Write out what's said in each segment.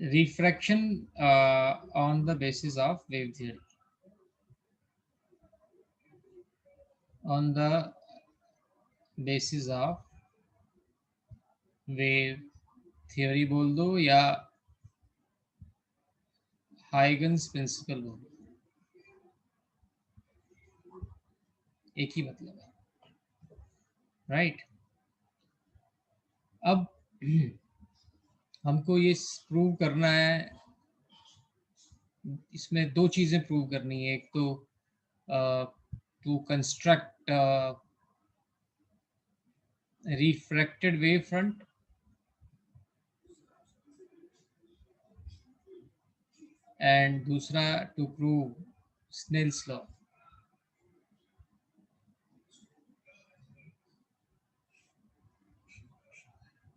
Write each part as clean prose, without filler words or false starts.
refraction on the basis of wave theory. On the basis of wave theory बोल दो या Huygens principal बोल दो, एक ही मतलब है, राइट? अब हमको ये प्रूव करना है, इसमें दो चीजें प्रूव करनी है. एक तो to construct refracted wave front and दूसरा to prove Snell's law.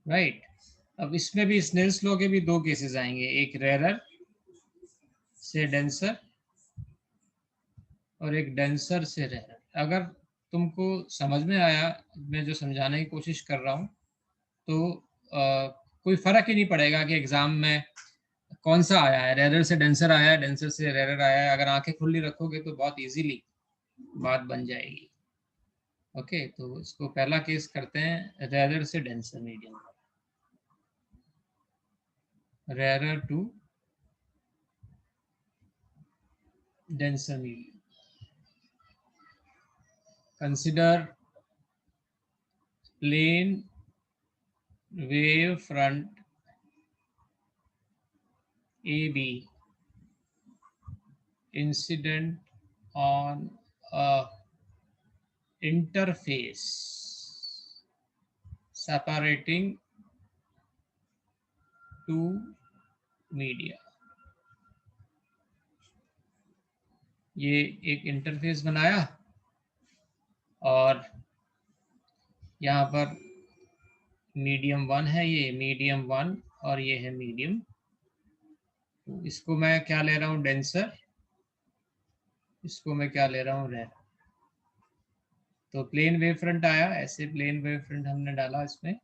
Right? अब इसमें भी स्नेल्स लॉ के भी दो केसेस आएंगे, एक रेरर से डेंसर और एक डेंसर से रेरर. अगर तुमको समझ में आया मैं जो समझाने की कोशिश कर रहा हूँ तो कोई फर्क ही नहीं पड़ेगा कि एग्जाम में कौन सा आया है, रेरर से डेंसर आया है, डेंसर से रेरर आया है. अगर आंखें खुली रखोगे तो बहुत इजीली बात बन जाएगी. ओके, तो इसको पहला केस करते हैं, रेरर से denser medium. rarer to denser medium. Consider plane wave front AB incident on a interface separating two media. ये एक इंटरफेस बनाया और यहाँ पर मीडियम 1 है, ये मीडियम 1 और ये है मीडियम 2. इसको मैं क्या ले रहा हूँ, डेंसर. इसको मैं क्या ले रहा हूँ, रेयर. तो प्लेन वेव फ्रंट आया, ऐसे प्लेन वेव फ्रंट हमने डाला. इसमें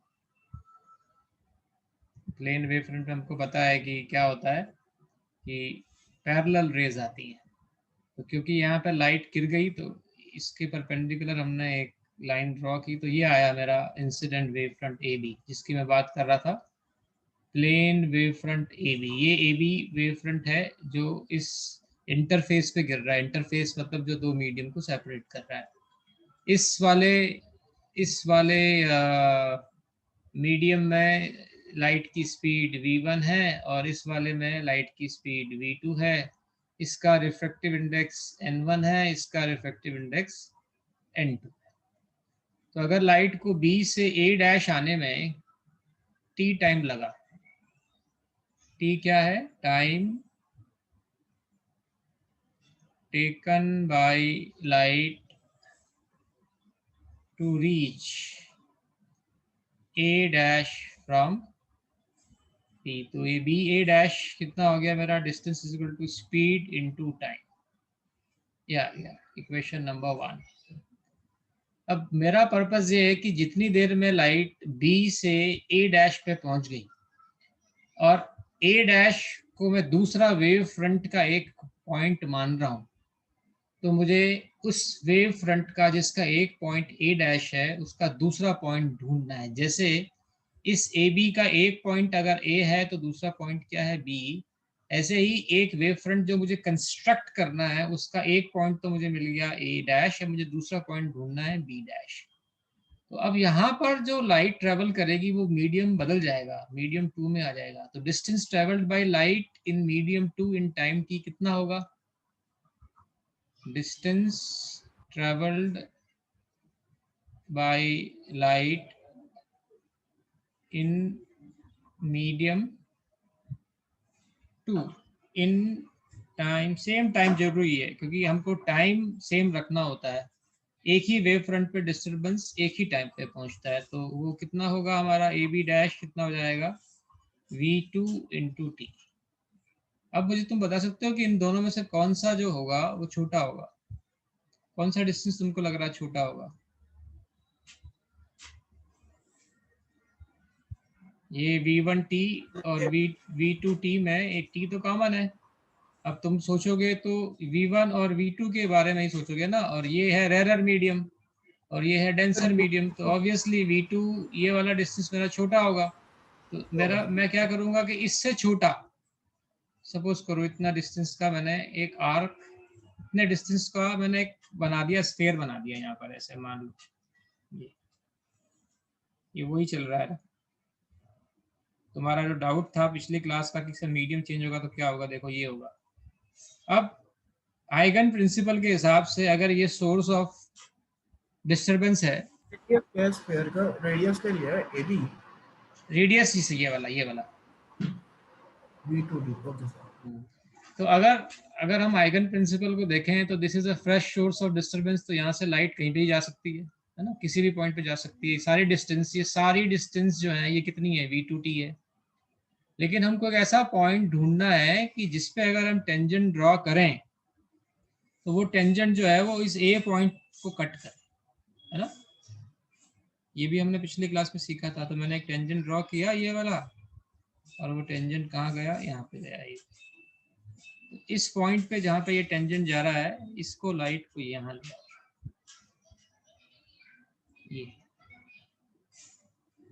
प्लेन वेव फ्रंट में हमको पता है कि क्या होता है कि पैरेलल रेज आती है. तो क्योंकि यहाँ पे लाइट गिर गई तो इसके परपेंडिकुलर हमने एक लाइन ड्रॉ की, तो ये आया मेरा incident wave front A B, जिसकी मैं बात कर रहा था, plane wave front A B. ये ए बी वेव फ्रंट है जो इस इंटरफेस पे गिर रहा है. इंटरफेस मतलब जो दो मीडियम को सेपरेट कर रहा है. इस वाले मीडियम में लाइट की स्पीड v1 है और इस वाले में लाइट की स्पीड v2 है. इसका रिफ्रैक्टिव इंडेक्स n1 है, इसका रिफ्रैक्टिव इंडेक्स n2 है. तो अगर लाइट को b से a डैश आने में t टाइम लगा, t क्या है, time taken by light to reach a dash from p. तो ये b a डैश कितना हो गया मेरा, distance is equal to speed into time. या इक्वेशन नंबर 1. अब मेरा पर्पस ये है कि जितनी देर में लाइट b से a डैश पे पहुंच गई और a डैश को मैं दूसरा वेव फ्रंट का एक पॉइंट मान रहा हूं, तो मुझे उस वेव फ्रंट का जिसका एक पॉइंट a डैश है उसका दूसरा पॉइंट ढूंढना है. जैसे इस ए बी का एक पॉइंट अगर a है तो दूसरा पॉइंट क्या है, b. ऐसे ही एक वेव फ्रंट जो मुझे कंस्ट्रक्ट करना है उसका एक पॉइंट तो मुझे मिल गया a डैश, है मुझे दूसरा पॉइंट ढूंढना है b डैश. तो अब यहाँ पर जो लाइट ट्रेवल करेगी वो मीडियम बदल जाएगा, मीडियम 2 में आ जाएगा. तो distance travelled by light in medium 2 in time t कितना होगा, distance travelled by light in medium 2 in time. Same time जरूरी है क्योंकि हमको टाइम सेम रखना होता है. एक ही वेव फ्रंट पे डिस्टर्बेंस एक ही टाइम पे पहुंचता है. तो वो कितना होगा हमारा ए बी डैश कितना हो जाएगा, v2 इंटू टी. अब मुझे तुम बता सकते हो कि इन दोनों में से कौन सा जो होगा वो छोटा होगा, कौन सा डिस्टेंस तुमको लग रहा है छोटा होगा. ये V1T और V2T में एक T तो कॉमन है। अब तुम सोचोगे तो V1 और V2 के बारे में ही सोचोगे ना, और ये है रेरर मीडियम और ये है डेंसर मीडियम, तो ऑब्वियसली V2 ये वाला डिस्टेंस मेरा छोटा होगा, तो मैं क्या करूंगा कि इससे छोटा, सपोज करो इतना डिस्टेंस का मैंने एक आर्क, इतने डिस्टेंस का मैंने एक बना दिया, स्फीयर बना दिया यहाँ पर, ऐसे मान लो ये वही चल रहा है। तुम्हारा जो डाउट था पिछली क्लास का कि सर मीडियम चेंज होगा तो क्या होगा, देखो ये होगा। अब आइगन प्रिंसिपल के हिसाब से अगर ये सोर्स ऑफ डिस्टरबेंस है, रेडियस क्या है स्फीयर का? रेडियस क्या लिया है? एबी रेडियस ही ये वाला V2D। Okay sir. तो अगर हम आइगन प्रिंसिपल को देखें तो this is a fresh source of disturbance, तो यहाँ से लाइट कहीं भी जा सकती है ना, किसी भी पॉइंट पे जा सकती है। ये सारी डिस्टेंस जो है ये कितनी है, V2T है। लेकिन हमको एक ऐसा पॉइंट ढूंढना है कि जिसपे अगर हम टेंजेंट ड्रॉ करें तो वो टेंजेंट जो है वो इस ए पॉइंट को कट करे, है ना। ये भी हमने पिछली क्लास में सीखा था। तो मैंने एक टेंजेंट ड्रॉ किया ये वाला, और वो टेंजेंट कहाँ गया, यहाँ पे गया। ये इस पॉइंट पे जहाँ पे ये टेंजेंट जा रहा है, इसको लाइट को यहाँ ले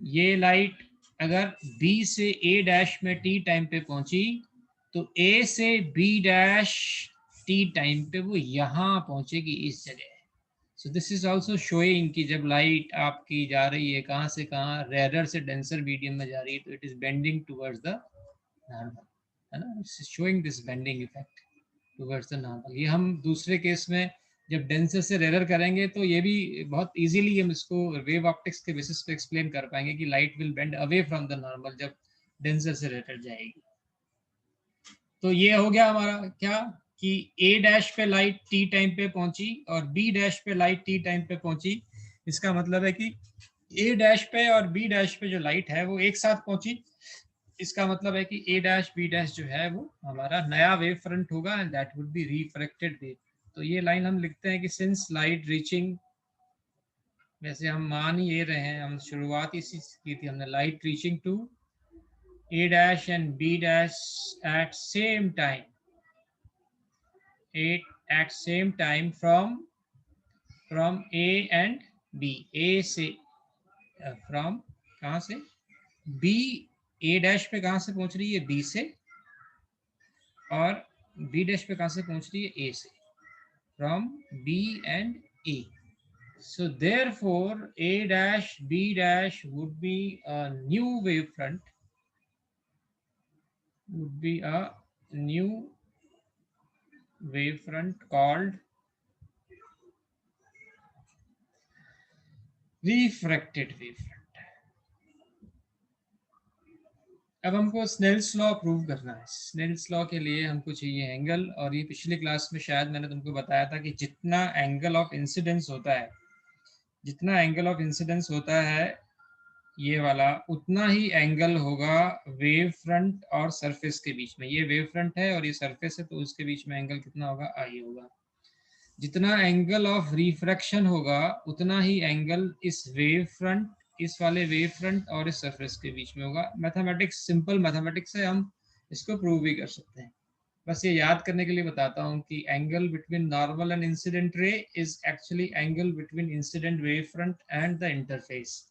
ये लाइट अगर B से A डैश में T टाइम पे पहुंची तो A से B डैश T टाइम पे वो यहाँ पहुंचेगी, इस जगह। So this is also showing कि जब लाइट आपकी जा रही है कहाँ से कहाँ, रेरर से डेंसर मीडियम में जा रही है, तो it is bending towards the normal, है ना। It's showing this bending effect towards the normal. ये हम दूसरे केस में जब डेंसर से रेरर करेंगे तो ये भी बहुत इजीली हम इसको वेव ऑप्टिक्स के बेसिस पे एक्सप्लेन कर पाएंगे कि light will bend away from the normal जब डेंसर से रेरर जाएगी। तो ये हो गया हमारा क्या कि ए डैश पे लाइट टी टाइम पे पहुंची और बी डैश पे लाइट टी टाइम पे पहुंची। इसका मतलब है कि ए डैश पे और बी डैश पे जो लाइट है वो एक साथ पहुंची। इसका मतलब है कि ए डैश बी डैश जो है वो हमारा नया वेव फ्रंट होगा and that would be refracted wave. तो ये लाइन हम लिखते हैं कि सिंस लाइट रीचिंग, वैसे हम मान ही ये रहे हैं, हम शुरुआत इसी की थी हमने, light reaching to A dash and B dash at same time, at same time from A and B, A से from कहाँ से, B A dash पे कहाँ से पहुँच रही है, B से, और B dash पे कहाँ से पहुँच रही है, A से, from B and A. So therefore A dash B dash would be a new wavefront, would be a new wavefront called refracted wavefront. अब हमको स्नेल्स लॉ प्रूव करना है। स्नेल्स लॉ के लिए हमको चाहिए एंगल, और ये पिछली क्लास में शायद मैंने तुमको बताया था कि जितना एंगल ऑफ इंसिडेंस होता है, जितना एंगल ऑफ इंसिडेंस होता है ये वाला, उतना ही एंगल होगा वेव फ्रंट और सरफेस के बीच में। ये वेव फ्रंट है और ये सरफेस है, तो उसके बीच में एंगल कितना होगा, आई होगा। जितना एंगल ऑफ रिफ्रैक्शन होगा उतना ही एंगल इस वेव फ्रंट, इस वाले वेव फ्रंट और इस सरफेस के बीच में होगा। मैथमेटिक्स, सिंपल मैथमेटिक्स से हम इसको प्रूव भी कर सकते हैं। बस ये याद करने के लिए बताता हूँ कि angle between normal and incident ray is actually angle between incident wave front end the interface.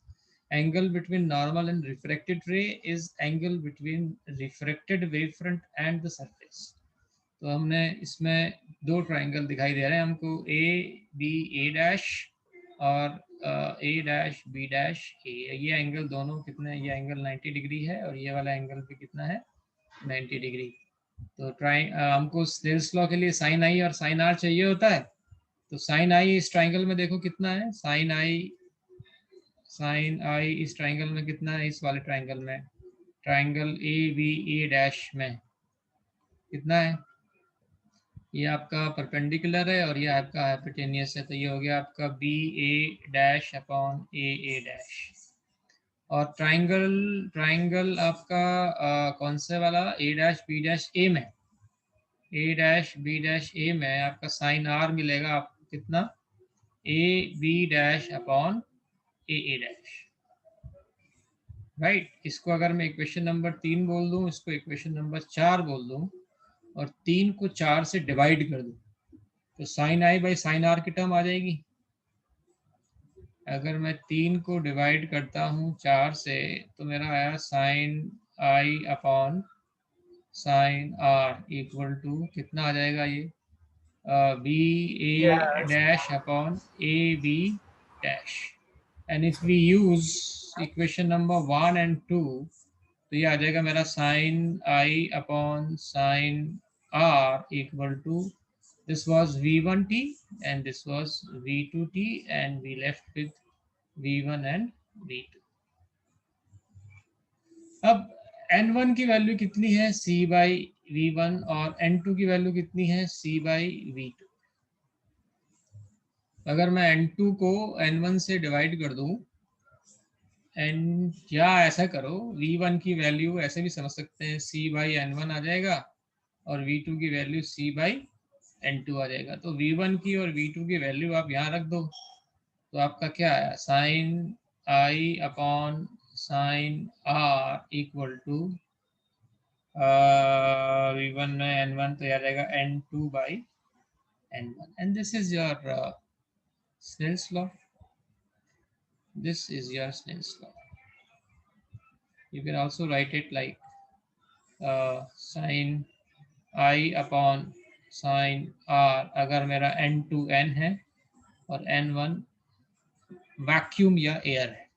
Angle between normal and refracted रे is angle between refracted wave front end the surface. तो हमने इसमें दो ट्राइंगल दिखाई दे रहे हैं हमको, ए B A dash और ए डैश बी डैश ए। ये एंगल दोनों कितने, ये एंगल 90 डिग्री है और ये वाला एंगल भी कितना है, 90 डिग्री। तो हमको स्नेल्स लॉ के लिए साइन आई और साइन आर चाहिए होता है। तो साइन आई इस ट्राइंगल में देखो कितना है, साइन आई इस ट्राइंगल में कितना है, इस वाले ट्राइंगल में, triangle A B A dash में कितना है, ये आपका परपेंडिकुलर है और ये आपका हाइपोटेनियस है। तो ये हो गया आपका B A dash upon A dash. और ट्राइंगल आपका कौन से वाला, A dash B dash A में, A dash B dash A में आपका साइन आर मिलेगा आपको कितना, A B dash upon A dash. Right. इसको अगर मैं इक्वेशन नंबर 3 बोल दूं, इसको इक्वेशन नंबर 4 बोल दूं और 3 को 4 से डिवाइड कर दूं, तो sine i by sine r की टर्म आ जाएगी। अगर मैं 3 को डिवाइड करता हूँ 4 से तो मेरा आया sine i upon sine r equal to कितना आ जाएगा ये, B A Dash. Dash upon A B dash. And if we use equation number 1 and 2 तो ये आ जाएगा मेरा sine i upon sine r equal to this was v1t and this was v2t and we left with v1 and v2। अब n1 की value कितनी है c by v1 और n2 की वैल्यू कितनी है c बाई v2। अगर मैं n2 को n1 से डिवाइड कर दूं एंड या ऐसा करो v1 की वैल्यू ऐसे भी समझ सकते हैं c बाई n1 आ जाएगा और v2 की वैल्यू c बाई n2 आ जाएगा। तो v1 की और v2 की वैल्यू आप यहाँ रख दो तो आपका क्या आया sine i upon sine r equal to v1 में n1 तो आ जाएगा n2 by n1 and this is your Snell's law. This is your Snell's law. You can also write it like sin I upon sin r अगर मेरा n2 n है और n1 vacuum या air है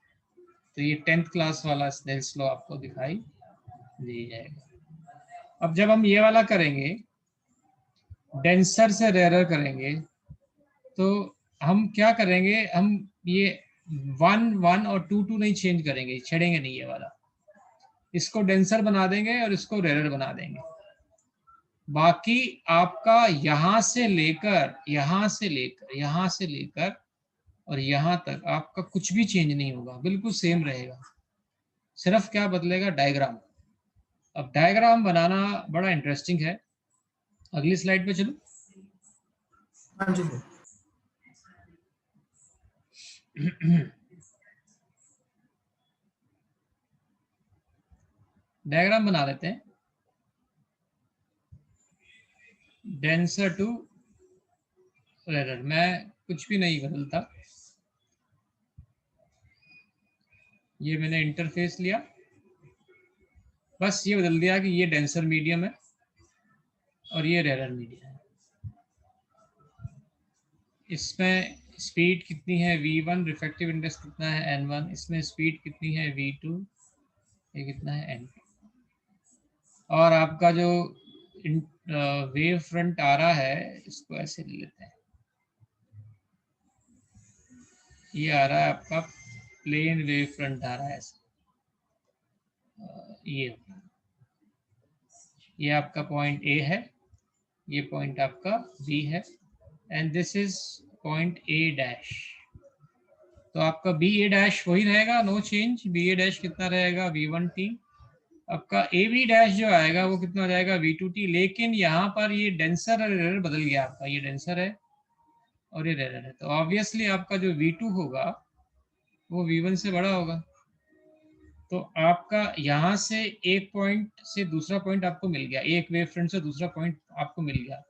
तो ये 10th क्लास वाला Snell's law आपको दिखाई दे जाएगा। अब जब हम ये वाला करेंगे डेंसर से रेयर करेंगे तो हम क्या करेंगे, हम ये 1 1 और 2 2 नहीं चेंज करेंगे, छेड़ेंगे नहीं ये वाला, इसको डेंसर बना देंगे और इसको रेयर बना देंगे। बाकी आपका यहां से लेकर यहां से लेकर यहां से लेकर और यहां तक आपका कुछ भी चेंज नहीं होगा, बिल्कुल सेम रहेगा। सिर्फ क्या बदलेगा, डायग्राम। अब डायग्राम बनाना बड़ा इंटरेस्टिंग है। अगली स्लाइड पे चलो। हाँ जी सर। डायग्राम बना लेते हैं। डेंसर टू रेयर, मैं कुछ भी नहीं बदलता, ये मैंने इंटरफेस लिया, बस ये बदल दिया कि ये डेंसर मीडियम है और ये रेयर मीडियम है। इसमें स्पीड कितनी है v1, रिफ्रैक्टिव इंडेक्स कितना है n1, इसमें स्पीड कितनी है v2, ये कितना है n2। और आपका जो वेव फ्रंट आ रहा है इसको ऐसे ले लेते हैं, ये आ रहा है आपका प्लेन वेव फ्रंट आ रहा है ऐसे, ये आपका पॉइंट ए है, ये पॉइंट आपका बी है and this is point A dash. तो आपका बी ए डैश वही रहेगा, no change. B A dash कितना रहेगा v1t। आपका ए बी डैश जो आएगा वो कितना हो जाएगा v2t, लेकिन यहाँ पर ये डेंसर और रेयर बदल गया, आपका ये डेंसर है और ये रेयर है, तो ऑब्वियसली आपका जो v2 होगा वो v1 से बड़ा होगा। तो आपका यहाँ से एक पॉइंट से दूसरा पॉइंट आपको मिल गया, एक वेव फ्रंट से दूसरा पॉइंट आपको मिल गया।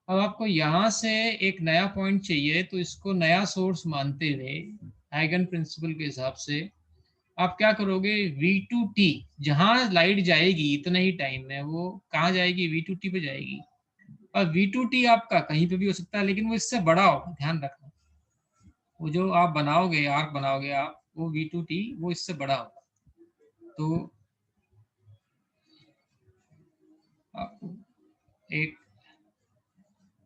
अब आपको यहाँ से एक नया पॉइंट चाहिए, तो इसको नया सोर्स मानते हुए हाइगन प्रिंसिपल के हिसाब से आप क्या करोगे, v2t जहाँ लाइट जाएगी इतने ही टाइम में वो कहाँ जाएगी, v2t पे जाएगी। और v2t आपका कहीं पे भी हो सकता है लेकिन वो इससे बड़ा होगा, ध्यान रखना। वो जो आप बनाओगे, आर्क बनाओगे आप, वो v2t वो इससे बड़ा होगा। तो आपको एक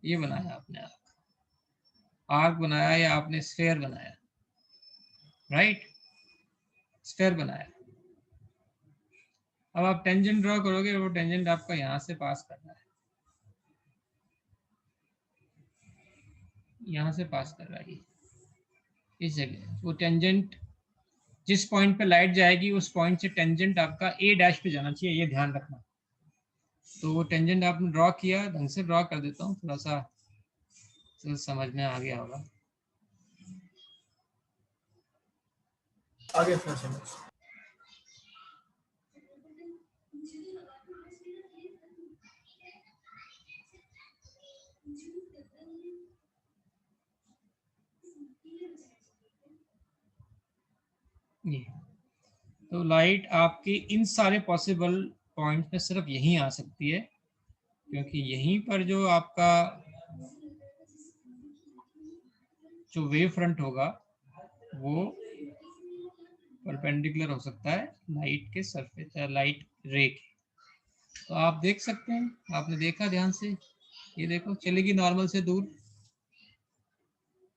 ये बनाया आपने, आर्क बनाया या आपने स्फेयर बनाया, राइट, स्फेयर बनाया। अब आप टेंजेंट ड्रॉ करोगे, वो टेंजेंट आपका यहाँ से पास करना है, यहाँ से पास कर रहा है इस जगह। वो टेंजेंट जिस पॉइंट पे लाइट जाएगी उस पॉइंट से टेंजेंट आपका ए डैश पे जाना चाहिए, ये ध्यान रखना। तो वो टेंजेंट आपने ड्रॉ किया, ढंग से ड्रॉ कर देता हूँ थोड़ा सा तो समझ में आ गया होगा। आगे सर समझ। ये तो लाइट आपकी इन सारे पॉसिबल पॉइंट में सिर्फ यहीं आ सकती है, क्योंकि यहीं पर जो आपका जो वेव फ्रंट होगा वो परपेंडिकुलर हो सकता है लाइट के सरफेस, लाइट रे के। तो आप देख सकते हैं, आपने देखा ध्यान से, ये देखो चलेगी नॉर्मल से दूर,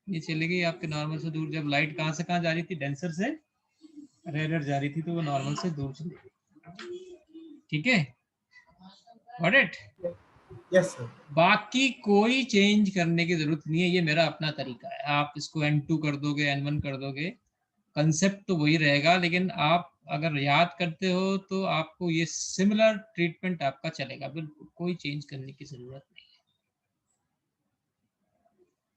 ये चलेगी आपके नॉर्मल से दूर। जब लाइट कहाँ से कहाँ जा रही थी, डेंसर से रेयर जा रही थी, तो वो नॉर्मल से दूर चली। ठीक है, गॉट इट? Yes sir. बाकी कोई चेंज करने की जरूरत नहीं है, ये मेरा अपना तरीका है। आप इसको N2 कर दोगे, N1 कर दोगे, कंसेप्ट तो वही रहेगा, लेकिन आप अगर याद करते हो तो आपको ये सिमिलर ट्रीटमेंट आपका चलेगा, बिल्कुल कोई चेंज करने की जरूरत नहीं है।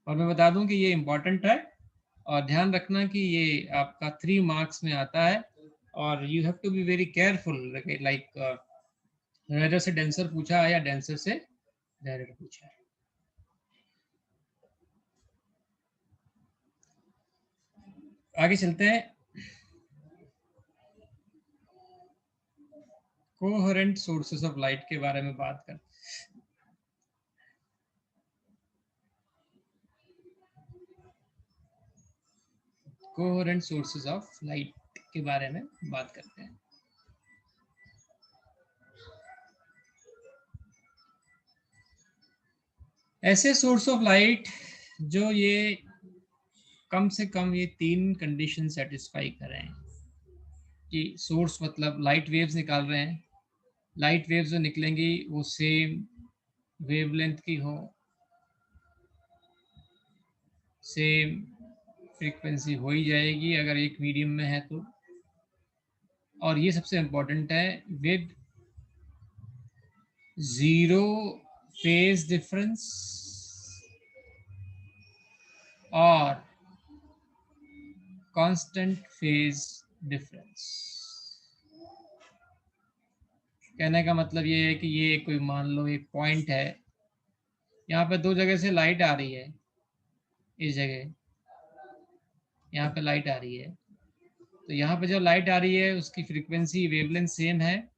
और मैं बता दूं कि ये इम्पोर्टेंट है, और ध्यान रखना कि ये आपका 3 मार्क्स में आता है, और you have to be very careful, like rare से डेंसर पूछा है या डेंसर से रेयर पूछा है। आगे चलते हैं, कोहेरेंट सोर्सेस ऑफ लाइट के बारे में बात करते हैं। कोहेरेंट सोर्सेस ऑफ लाइट के बारे में बात करते हैं। ऐसे सोर्स ऑफ लाइट जो ये कम से कम ये 3 कंडीशन सेटिस्फाई करें, कि सोर्स मतलब लाइट वेव्स निकाल रहे हैं, लाइट वेव्स जो निकलेंगी वो सेम वेवलेंथ की हो, सेम फ्रीक्वेंसी हो ही जाएगी अगर एक मीडियम में है तो, और ये सबसे इम्पोर्टेंट है, विद जीरो फेज डिफरेंस और कांस्टेंट फेज डिफरेंस। कहने का मतलब ये है कि ये कोई मान लो एक पॉइंट है, यहाँ पे 2 जगह से लाइट आ रही है, इस जगह यहाँ पे लाइट आ रही है, तो यहाँ पे जो लाइट आ रही है उसकी फ्रीक्वेंसी वेवलेंथ सेम है,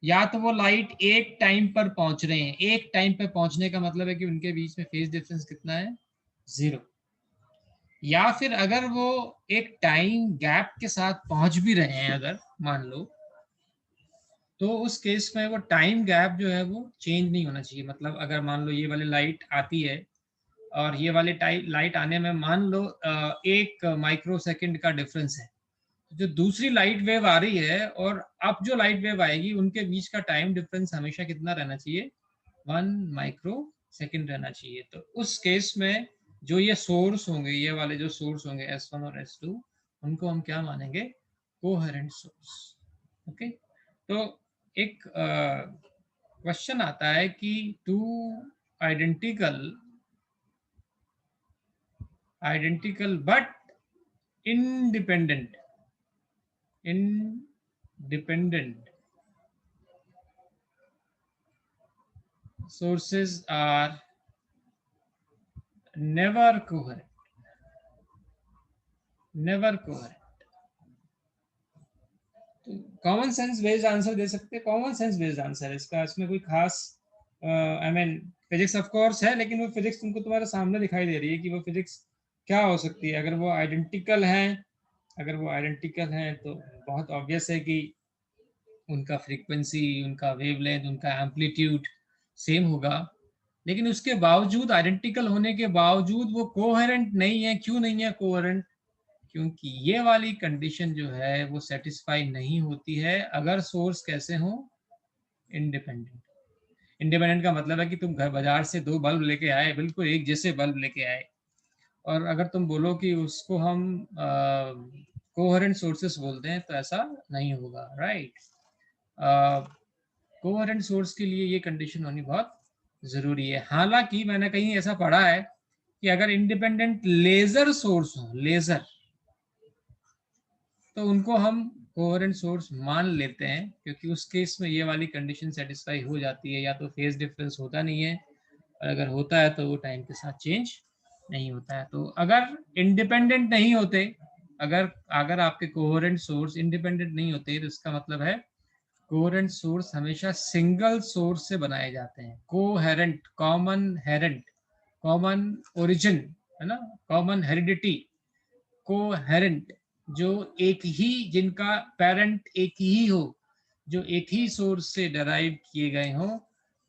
या तो वो लाइट एक टाइम पर पहुंच रहे हैं, एक टाइम पे पहुंचने का मतलब है कि उनके बीच में फेज डिफरेंस कितना है, 0, या फिर अगर वो एक टाइम गैप के साथ पहुंच भी रहे हैं अगर मान लो, तो उस केस में वो टाइम गैप जो है वो चेंज नहीं होना चाहिए। मतलब अगर मान लो ये वाली लाइट आती है और ये वाले लाइट आने में मान लो 1 माइक्रो सेकेंड का डिफरेंस है, जो दूसरी लाइट वेव आ रही है और अब जो लाइट वेव आएगी उनके बीच का टाइम डिफरेंस हमेशा कितना रहना चाहिए, 1 माइक्रो सेकेंड रहना चाहिए। तो उस केस में जो ये सोर्स होंगे, ये वाले जो सोर्स होंगे S1 और S2, उनको हम क्या मानेंगे, कोहेरेंट सोर्स। ओके, तो एक क्वेश्चन आता है कि two identical but independent sources are never coherent। तो कॉमन सेंस बेस्ड आंसर दे सकते हैं, कॉमन सेंस बेस्ड आंसर है इसका, इसमें कोई खास I mean physics of course है, लेकिन वो फिजिक्स तुमको तुम्हारे सामने दिखाई दे रही है कि वो फिजिक्स क्या हो सकती है। अगर वो आइडेंटिकल है तो बहुत ऑब्वियस है कि उनका फ्रीक्वेंसी, उनका वेवलेंथ, उनका एम्पलीट्यूड सेम होगा, लेकिन उसके बावजूद, आइडेंटिकल होने के बावजूद वो कोहेरेंट नहीं है। क्यों नहीं है कोहेरेंट? क्योंकि ये वाली कंडीशन जो है वो सेटिस्फाई नहीं होती है अगर सोर्स कैसे हो, इंडिपेंडेंट। इंडिपेंडेंट का मतलब है कि तुम घर बाजार से 2 बल्ब लेके आए, बिल्कुल एक जैसे बल्ब लेके आए, और अगर तुम बोलो कि उसको हम कोहेरेंट सोर्सेस बोलते हैं, तो ऐसा नहीं होगा, राइट। कोहेरेंट सोर्स के लिए ये कंडीशन होनी बहुत जरूरी है। हालांकि मैंने कहीं ऐसा पढ़ा है कि अगर इंडिपेंडेंट लेजर सोर्स हो, लेजर, तो उनको हम कोहेरेंट सोर्स मान लेते हैं, क्योंकि उस केस में ये वाली कंडीशन सेटिस्फाई हो जाती है, या तो फेज डिफरेंस होता नहीं है, और अगर होता है तो वो टाइम के साथ चेंज नहीं होता है। तो अगर इंडिपेंडेंट नहीं होते, अगर अगर आपके कोहेरेंट सोर्स इंडिपेंडेंट नहीं होते, तो इसका मतलब है कोहेरेंट सोर्स हमेशा सिंगल सोर्स से बनाए जाते हैं। कोहेरेंट, कॉमन हेरेंट, कॉमन ओरिजिन, है ना, कॉमन हेरिडिटी, कोहेरेंट, जो एक ही, जिनका पेरेंट एक ही हो, जो एक ही सोर्स से डराइव किए गए हो,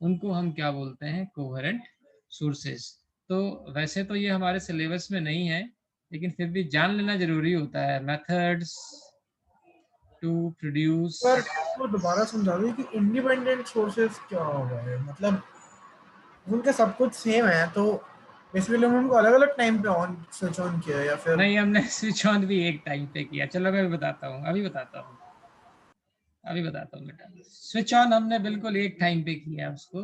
उनको हम क्या बोलते हैं? Coherent sources. तो वैसे तो ये हमारे सिलेबस में नहीं है, लेकिन फिर भी जान लेना जरूरी होता है। Methods to produce. पर तो दोबारा समझा दो कि इंडिपेंडेंट सोर्सेस क्या होगा है, मतलब उनका सब कुछ सेम है तो बेसिकली उनको अलग अलग टाइम पे ऑन स्विच ऑन किया है या फिर नहीं, हमने स्विच ऑन भी एक टाइम पे किया। चलो मैं बताता हूँ, अभी बताता हूँ, अभी बताता हूँ बेटा। स्विच ऑन हमने बिल्कुल एक टाइम पे किया उसको,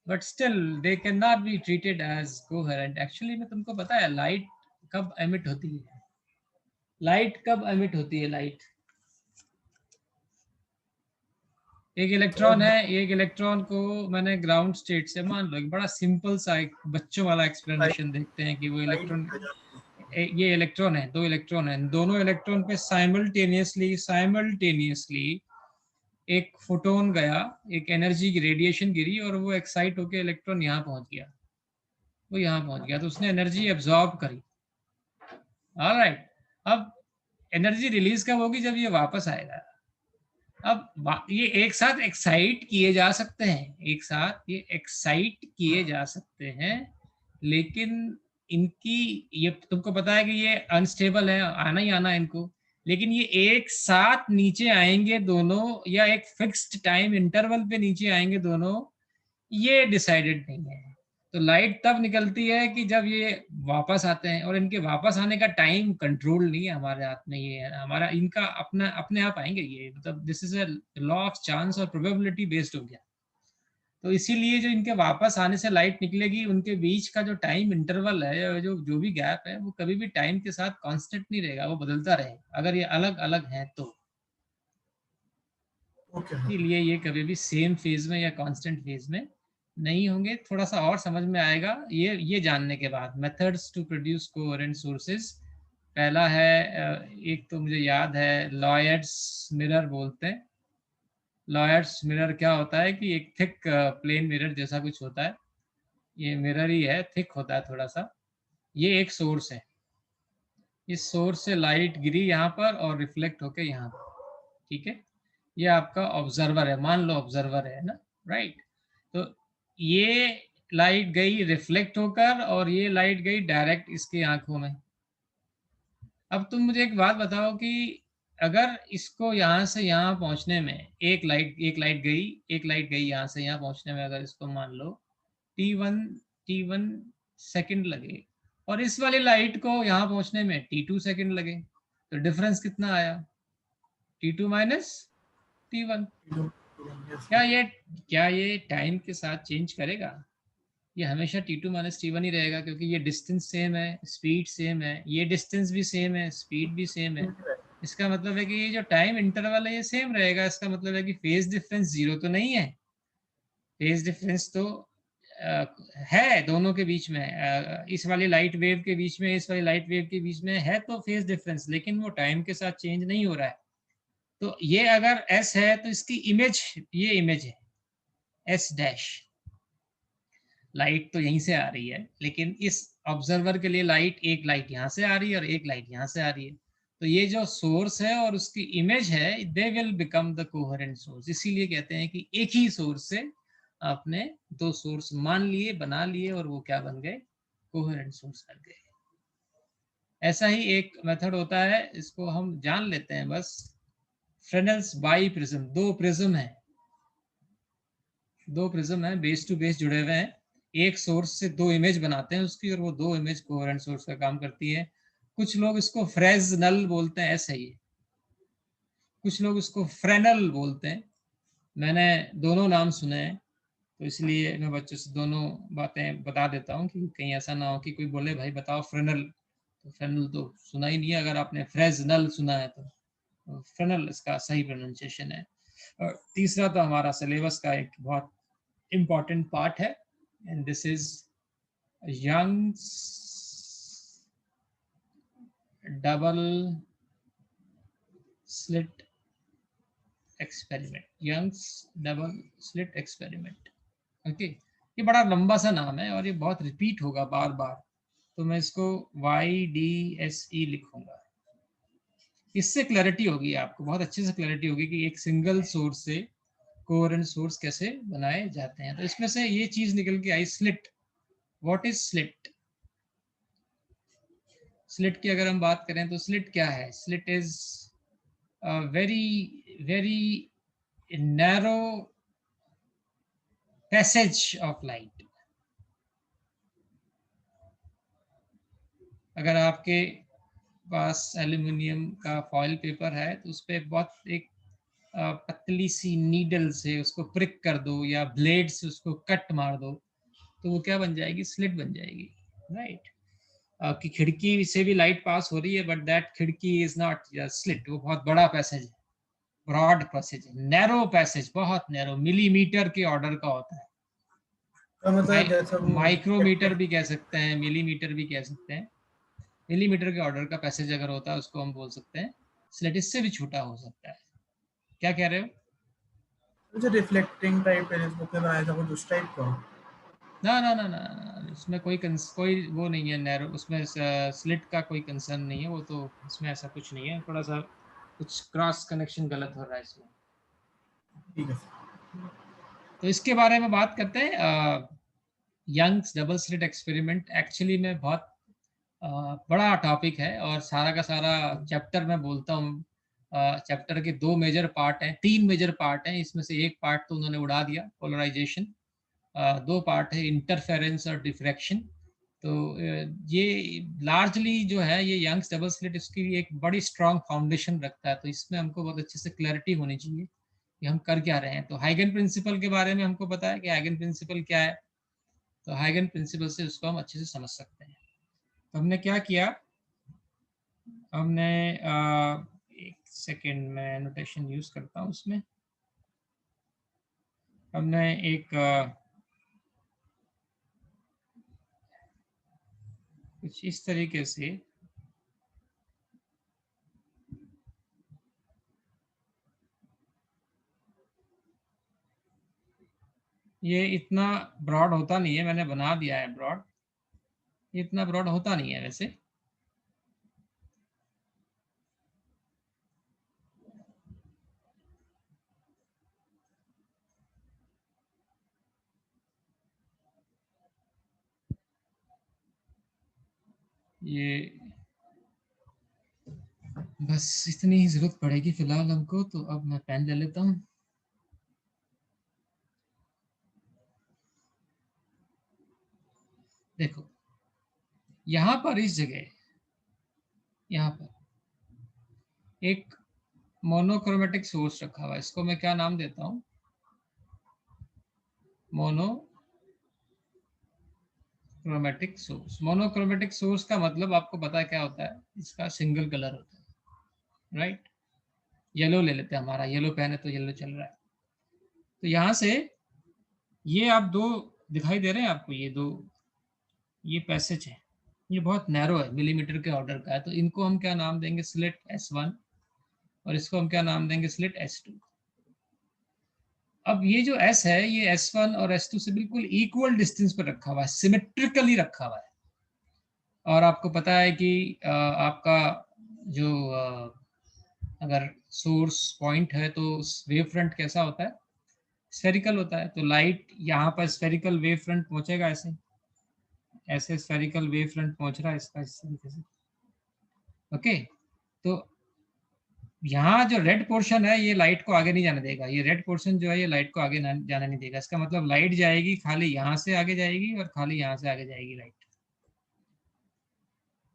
but still they can not be treated as coherent. Actually में तुमको पता है लाइट कब एमिट होती है? लाइट कब एमिट होती है? लाइट, एक इलेक्ट्रॉन है, एक इलेक्ट्रॉन को मैंने ग्राउंड स्टेट से, मान लो एक बड़ा सिंपल सा एक बच्चों वाला एक्सप्लेनेशन देखते हैं कि वो इलेक्ट्रॉन, ये इलेक्ट्रॉन है, दो इलेक्ट्रॉन है, दोनों इलेक्ट्रॉन पे साइमल्टेनियसली एक फोटोन गया, एक एनर्जी की रेडिएशन गिरी, और वो एक्साइट होकर इलेक्ट्रॉन यहाँ पहुंच गया, वो यहाँ पहुंच गया, तो उसने एनर्जी एब्जॉर्ब करी। ऑलराइट, अब एनर्जी रिलीज कब होगी? जब ये वापस आएगा। अब ये एक साथ एक्साइट किए जा सकते हैं, एक साथ ये एक्साइट किए जा सकते हैं, लेकिन इनकी, ये तुमको पता है कि ये अनस्टेबल है, आना ही आना है इनको, लेकिन ये एक साथ नीचे आएंगे दोनों, या एक फिक्स्ड टाइम इंटरवल पे नीचे आएंगे दोनों, ये डिसाइडेड नहीं है। तो लाइट तब निकलती है कि जब ये वापस आते हैं, और इनके वापस आने का टाइम कंट्रोल नहीं है हमारे हाथ में, ये है हमारा, इनका अपना अपने आप आएंगे ये, मतलब this is a law of chance और प्रोबेबिलिटी बेस्ड हो गया। तो इसीलिए जो इनके वापस आने से लाइट निकलेगी, उनके बीच का जो टाइम इंटरवल है, जो जो भी गैप है, वो कभी भी टाइम के साथ कांस्टेंट नहीं रहेगा, वो बदलता रहेगा अगर ये अलग अलग हैं तो। ओके इसीलिए ये कभी भी सेम फेज में या कांस्टेंट फेज में नहीं होंगे। थोड़ा सा और समझ में आएगा ये जानने के बाद। Methods to produce coherent sources, पहला है, एक तो मुझे याद है, लॉयड्स मिरर बोलते हैं। लॉयड्स मिरर क्या होता है कि एक थिक प्लेन मिरर जैसा कुछ होता है, ये मिरर ही है, थिक होता है थोड़ा सा। ये एक सोर्स है, इस सोर्स से लाइट गिरी यहाँ पर और रिफ्लेक्ट होके यहाँ पर, ठीक है। ये आपका ऑब्जर्वर है, मान लो ऑब्जर्वर है ना, राइट। तो ये लाइट गई रिफ्लेक्ट होकर, और ये लाइट गई डायरेक्ट इसकी आंखों में। अब तुम मुझे एक बात बताओ कि अगर इसको यहाँ से यहाँ पहुँचने में एक लाइट गई, एक लाइट गई यहाँ से यहाँ पहुँचने में, अगर इसको मान लो T1 सेकंड लगे, और इस वाली लाइट को यहाँ पहुँचने में T2 सेकंड लगे, तो डिफरेंस कितना आया? T2 minus T1। क्या ये टाइम के साथ चेंज करेगा? ये हमेशा T2 माइनस T1 ही रहेगा, क्योंकि ये डिस्टेंस सेम है, स्पीड सेम है, ये डिस्टेंस भी सेम है, स्पीड भी सेम है। इसका मतलब है कि ये जो टाइम इंटरवल है ये सेम रहेगा। इसका मतलब है कि फेज डिफरेंस जीरो तो नहीं है, फेज डिफरेंस तो है दोनों के बीच में, इस वाली लाइट वेव के बीच में, इस वाली लाइट वेव के बीच में है तो फेज डिफरेंस, लेकिन वो टाइम के साथ चेंज नहीं हो रहा है। तो ये अगर S है तो इसकी इमेज, ये इमेज है S डैश, लाइट तो यहीं से आ रही है, लेकिन इस ऑब्जर्वर के लिए एक लाइट यहाँ से आ रही है और एक लाइट यहाँ से आ रही है। तो ये जो सोर्स है और उसकी इमेज है, they will become the coherent source. इसीलिए कहते हैं कि एक ही सोर्स से आपने दो सोर्स मान लिए, बना लिए, और वो क्या बन गए? कोहेरेंट सोर्स बन गए। ऐसा ही एक मेथड होता है, इसको हम जान लेते हैं बस। फ्रेनेल्स बाई प्रिज्म, दो प्रिज्म है बेस टू बेस जुड़े हुए हैं, एक सोर्स से दो इमेज बनाते हैं उसकी, और वो दो इमेज कोहेरेंट सोर्स का काम करती है। कुछ लोग इसको फ्रेजनल बोलते हैं, ऐसा ही है। कुछ लोग इसको फ्रेनल बोलते हैं। मैंने दोनों नाम सुने हैं, तो इसलिए मैं बच्चों से दोनों बातें बता देता हूँ, कि कहीं ऐसा ना हो कि कोई बोले भाई बताओ फ्रेनल, तो फ्रेनल तो सुना ही नहीं है, अगर आपने फ्रेजनल सुना है तो। फ्रेनेल इसका सही प्रोनाउंसिएशन है। और तीसरा तो हमारा सिलेबस का एक बहुत इम्पॉर्टेंट पार्ट है, and this is Young's double slit experiment, Young's double slit experiment. Okay, ये बड़ा लंबा सा नाम है और ये बहुत रिपीट होगा बार बार, तो मैं इसको YDSE लिखूंगा। इससे क्लैरिटी होगी, आपको बहुत अच्छे से क्लैरिटी होगी कि एक सिंगल सोर्स से कोहेरेंट सोर्स कैसे बनाए जाते हैं। तो इसमें से ये चीज निकल के आई, slit. What is slit? Slit की अगर हम बात करें तो स्लिट क्या है? Slit is very very narrow passage of light. अगर आपके पास एल्यूमिनियम का फॉइल पेपर है तो उस पर बहुत एक पतली सी नीडल से उसको प्रिक कर दो या ब्लेड से उसको कट मार दो, तो वो क्या बन जाएगी? स्लिट बन जाएगी, राइट? आपकी खिड़की से भी लाइट पास हो रही है, बट दैट खिड़की इज नॉट स्लिट, वो बहुत बड़ा पैसेज है, ब्रॉड पैसेज है, नैरो पैसेज, बहुत नैरो, मिलीमीटर के ऑर्डर का होता है। तो मतलब जैसा वो माइक्रोमीटर भी कह सकते हैं, मिलीमीटर भी कह सकते हैं। मिलीमीटर के ऑर्डर का पैसेज अगर होता है उसको हम बोल सकते हैं स्लिट। इससे भी छोटा हो सकता है। क्या कह रहे हो? जो रिफ्लेक्टिंग टाइप टेलीस्कोप में बनाया था कुछ उस टाइप का? ना ना ना ना ना, उसमें कोई वो नहीं है नैरो, उसमें स्लिट का कोई कंसर्न नहीं है, वो तो इसमें ऐसा कुछ नहीं है। थोड़ा सा कुछ क्रॉस कनेक्शन गलत हो रहा है इसमें। ठीक है। तो इसके बारे में बात करते हैं। Young's double slit experiment actually में बहुत बड़ा टॉपिक है, और सारा का सारा चैप्टर मैं बोलता हूँ, चैप्टर के 2 मेजर पार्ट हैं, 3 मेजर पार्ट हैं। इसमें से एक पार्ट तो उन्होंने उड़ा दिया, पोलराइजेशन। 2 पार्ट है, इंटरफेरेंस और डिफ्रैक्शन। तो ये लार्जली जो है ये यंग्स डबल स्लिट, इसकी एक बड़ी स्ट्रॉन्ग फाउंडेशन रखता है। तो इसमें हमको बहुत अच्छे से क्लैरिटी होनी चाहिए कि हम कर क्या रहे हैं। तो हाइगन प्रिंसिपल के बारे में हमको पता है कि हाइगन प्रिंसिपल क्या है, तो हाइगन प्रिंसिपल से उसको हम अच्छे से समझ सकते हैं। तो हमने क्या किया, हमने एक सेकेंड में नोटेशन यूज करता हूँ उसमें। हमने एक कुछ इस तरीके से ये इतना ब्रॉड होता नहीं है, मैंने बना दिया है ब्रॉड, ये इतना ब्रॉड होता नहीं है वैसे। ये बस इतनी ही जरूरत पड़ेगी फिलहाल हमको, तो अब मैं पेन ले लेता हूँ। देखो यहाँ पर इस जगह, यहाँ पर एक मोनोक्रोमेटिक सोर्स रखा हुआ है, इसको मैं क्या नाम देता हूँ? Monochromatic source. मोनोक्रोमेटिक सोर्स का मतलब आपको पता है क्या होता है? इसका सिंगल कलर होता है, राइट? येलो ले लेते हैं, हमारा येलो पेन है तो येलो चल रहा है। तो यहाँ से ये आप 2 दिखाई दे रहे हैं आपको, ये 2, ये पैसेज है, ये बहुत नैरो है, मिलीमीटर के ऑर्डर का है। तो इनको हम क्या नाम देंगे? Slit S1। और इसको हम क्या नाम देंगे? Slit S2। अब ये जो S है ये S1 और S2 से बिल्कुल इक्वल डिस्टेंस पर रखा हुआ है, सिमेट्रिकली रखा हुआ है। और आपको पता है कि आपका जो अगर सोर्स पॉइंट है तो वेव फ्रंट कैसा होता है? स्फेरिकल होता है। तो लाइट यहाँ पर स्फेरिकल वेव फ्रंट पहुंचेगा, ऐसे ऐसे स्फेरिकल वेव फ्रंट पहुंच रहा है इसका, इस तरीके से। ओके, तो यहाँ जो रेड पोर्शन है ये लाइट को आगे नहीं जाने देगा, ये रेड पोर्शन जो है ये लाइट को आगे जाने नहीं देगा। इसका मतलब लाइट जाएगी खाली यहाँ से आगे जाएगी और खाली यहाँ से आगे जाएगी लाइट।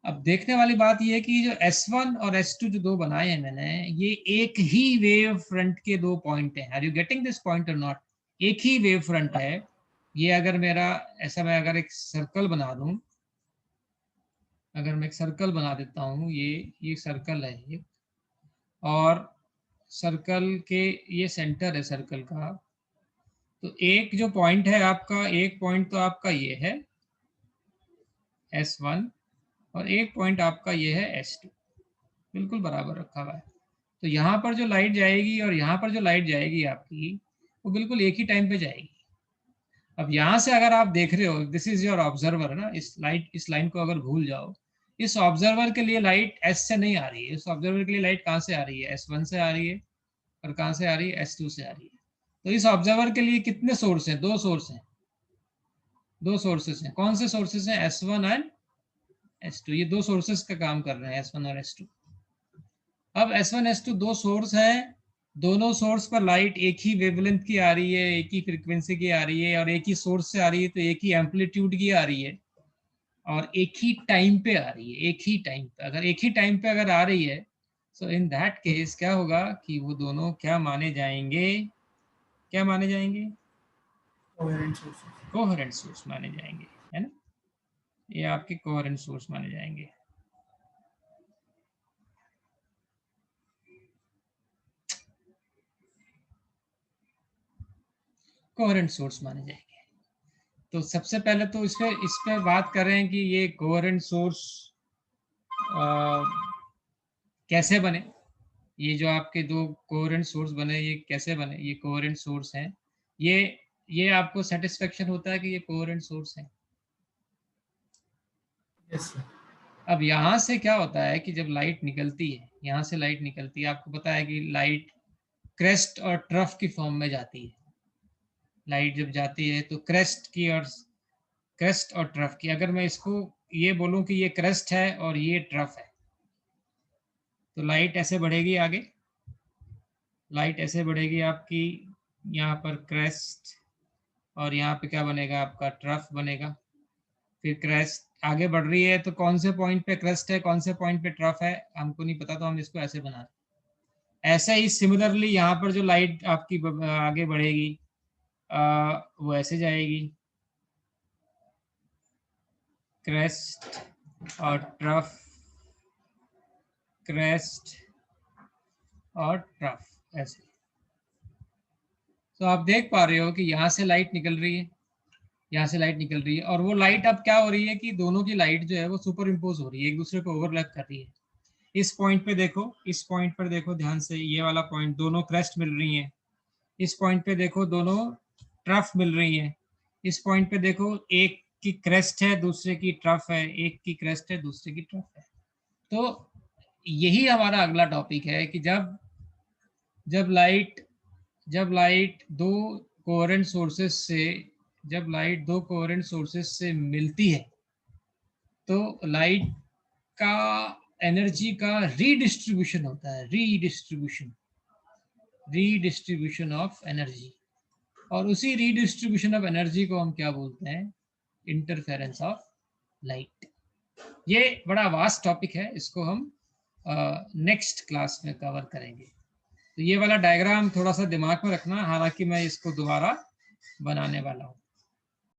अब देखने वाली बात ये है कि जो S1 और S2 जो 2 बनाए हैं मैंने, ये एक ही वेव फ्रंट के 2 पॉइंट हैं। Are you getting this point और नॉट? एक ही वेव फ्रंट है ये। अगर मेरा ऐसा, मैं अगर एक सर्कल बना दूं, अगर मैं एक सर्कल बना देता हूँ, ये सर्कल है ये, और सर्कल के ये सेंटर है सर्कल का। तो एक जो पॉइंट है आपका, एक पॉइंट तो आपका ये है S1 और एक पॉइंट आपका ये है S2, बिल्कुल बराबर रखा हुआ है। तो यहाँ पर जो लाइट जाएगी और यहाँ पर जो लाइट जाएगी आपकी, वो बिल्कुल एक ही टाइम पे जाएगी। अब यहाँ से अगर आप देख रहे हो, दिस इज योर ऑब्जर्वर ना, इस लाइन को अगर भूल जाओ, इस ऑब्जर्वर के लिए लाइट S से नहीं आ रही है, इस ऑब्जर्वर के लिए लाइट कहाँ से आ रही है, S1 से आ रही है, और कहाँ से आ रही है, S2 से आ रही है। तो इस ऑब्जर्वर के लिए कितने सोर्स हैं, दो सोर्स हैं, दो सोर्सेस हैं। कौन से सोर्सेस हैं, S1 एंड S2, ये दो सोर्सेस का काम कर रहे हैं, S1 और S2। अब S1 S2 दो सोर्स हैं, दोनों सोर्स पर लाइट एक ही वेवलेंथ की आ रही है, एक ही फ्रीक्वेंसी की आ रही है, और एक ही सोर्स से आ रही है, तो एक ही एम्पलीट्यूड की आ रही है, और एक ही टाइम पे आ रही है, एक ही टाइम पे। अगर एक ही टाइम पे अगर आ रही है, सो इन दैट केस क्या होगा कि वो दोनों क्या माने जाएंगे, क्या माने जाएंगे, कोहेरेंट सोर्स माने जाएंगे, है ना, ये आपके कोहेरेंट सोर्स माने जाएंगे। कोहेरेंट सोर्स माने जाएंगे। तो सबसे पहले तो इस पे बात कर रहे हैं कि ये कोहेरेंट सोर्स कैसे बने, ये जो आपके दो कोहेरेंट सोर्स बने, ये कैसे बने, ये कोहेरेंट सोर्स हैं, ये आपको सेटिस्फेक्शन होता है कि ये कोहेरेंट सोर्स हैं। Yes sir. अब यहाँ से क्या होता है कि जब लाइट निकलती है, यहाँ से लाइट निकलती है, आपको पता है कि लाइट क्रेस्ट और ट्रफ की फॉर्म में जाती है। लाइट जब जाती है तो क्रेस्ट और ट्रफ की, अगर मैं इसको ये बोलूं कि ये क्रेस्ट है और ये ट्रफ है, तो लाइट ऐसे बढ़ेगी आगे, लाइट ऐसे बढ़ेगी आपकी, यहाँ पर क्रेस्ट, और यहाँ पे क्या बनेगा आपका, ट्रफ बनेगा। फिर क्रेस्ट आगे बढ़ रही है, तो कौन से पॉइंट पे क्रेस्ट है, कौन से पॉइंट पे ट्रफ है, हमको नहीं पता, तो हम इसको ऐसे बना रहे। ऐसे ही सिमिलरली यहाँ पर जो लाइट आपकी आगे बढ़ेगी, वो ऐसे जाएगी, क्रेस्ट और ट्रफ, क्रेस्ट और ट्रफ, ऐसे। तो आप देख पा रहे हो कि यहाँ से लाइट निकल रही है, यहाँ से लाइट निकल रही है, और वो लाइट अब क्या हो रही है कि दोनों की लाइट जो है वो सुपर इम्पोज हो रही है, एक दूसरे को ओवरलैप कर रही है। इस पॉइंट पे देखो, इस पॉइंट पर देखो ध्यान से, ये वाला पॉइंट, दोनों क्रेस्ट मिल रही हैं। इस पॉइंट पे देखो, दोनों ट्रफ मिल रही हैं। इस पॉइंट पे देखो, एक की क्रेस्ट है, दूसरे की ट्रफ है, एक की क्रेस्ट है, दूसरे की ट्रफ है। तो यही हमारा अगला टॉपिक है कि जब लाइट दो कोहेरेंट सोर्सेस से, जब लाइट दो कोहेरेंट सोर्सेस से मिलती है, तो लाइट का एनर्जी का रीडिस्ट्रीब्यूशन होता है, रीडिस्ट्रीब्यूशन ऑफ एनर्जी। और उसी रीडिस्ट्रीब्यूशन ऑफ एनर्जी को हम क्या बोलते हैं, इंटरफेरेंस ऑफ लाइट। ये बड़ा वास्ट टॉपिक है, इसको हम नेक्स्ट क्लास में कवर करेंगे। तो ये वाला डायग्राम थोड़ा सा दिमाग में रखना, हालांकि मैं इसको दोबारा बनाने वाला हूँ।